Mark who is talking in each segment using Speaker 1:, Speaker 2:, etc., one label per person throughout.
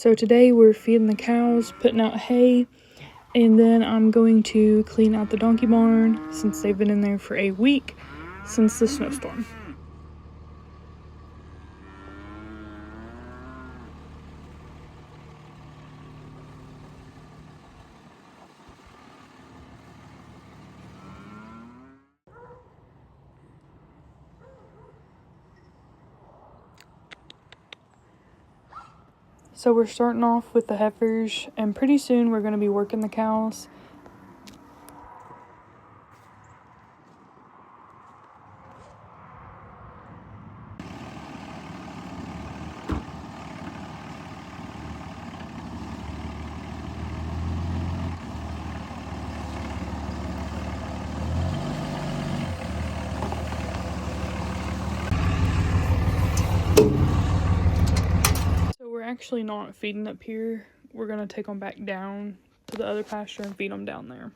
Speaker 1: So today we're feeding the cows, putting out hay, and then I'm going to clean out the donkey barn since they've been in there for a week since the snowstorm. So we're starting off with the heifers, and pretty soon we're going to be working the cows. So we're actually not feeding up here. We're going to take them back down to the other pasture and feed them down there.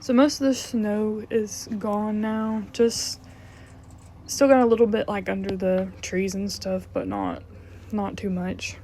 Speaker 1: So most of the snow is gone now. Just still got a little bit like under the trees and stuff, but not too much.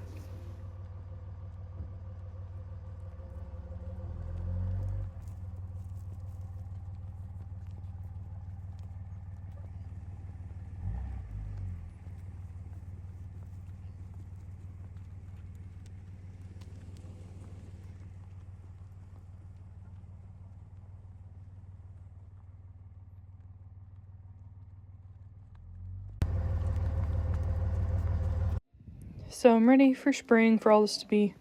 Speaker 1: So I'm ready for spring, for all this to be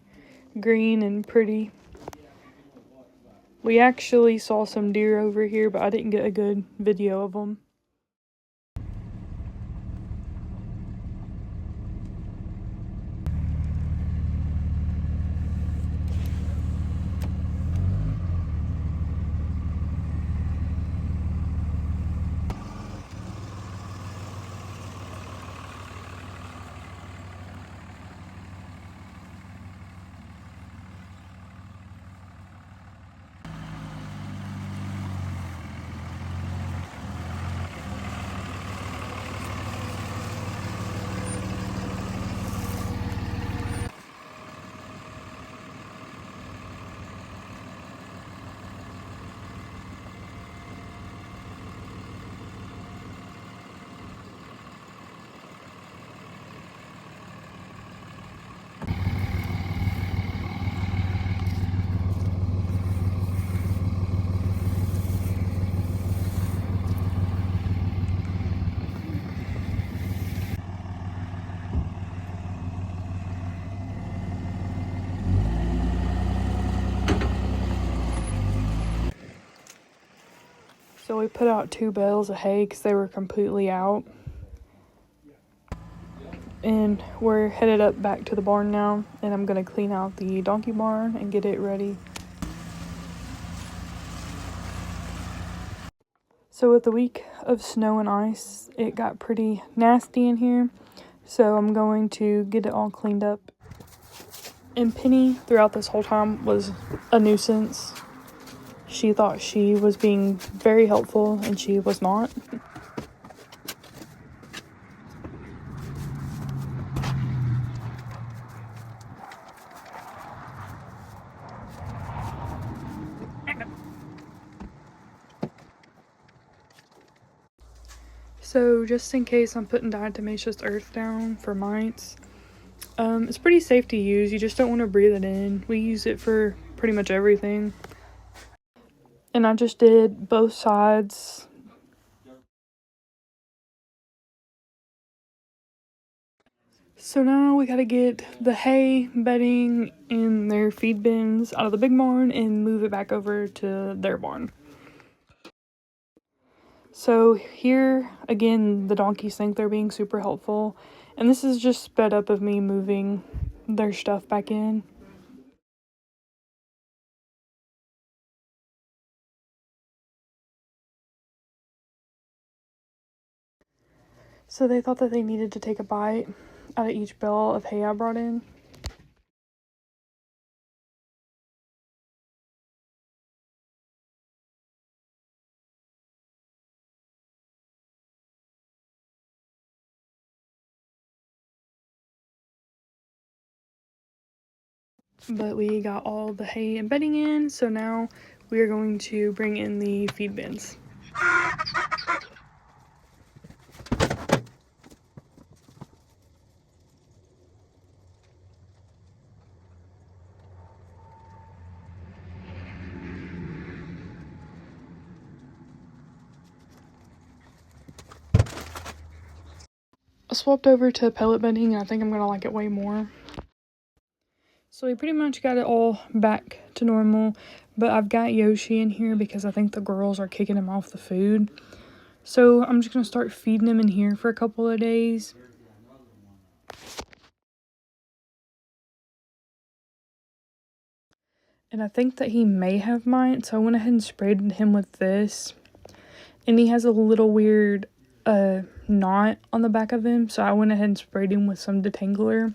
Speaker 1: green and pretty. We actually saw some deer over here, but I didn't get a good video of them. So we put out 2 bales of hay because they were completely out. And we're headed up back to the barn now, and I'm going to clean out the donkey barn and get it ready. So with the week of snow and ice, it got pretty nasty in here. So I'm going to get it all cleaned up. And Penny, throughout this whole time, was a nuisance. She thought she was being very helpful, and she was not. So just in case, I'm putting diatomaceous earth down for mites. It's pretty safe to use. You just don't want to breathe it in. We use it for pretty much everything. And I just did both sides. So now we gotta get the hay, bedding, and their feed bins out of the big barn and move it back over to their barn. So here, again, the donkeys think they're being super helpful. And this is just sped up of me moving their stuff back in. So they thought that they needed to take a bite out of each bale of hay I brought in. But we got all the hay and bedding in, so now we are going to bring in the feed bins. I swapped over to pellet bedding, and I think I'm gonna like it way more. So we pretty much got it all back to normal, but I've got Yoshi in here because I think the girls are kicking him off the food. So I'm just gonna start feeding him in here for a couple of days. And I think that he may have mite, so I went ahead and sprayed him with this. And he has a little weird knot on the back of him, so I went ahead and sprayed him with some detangler.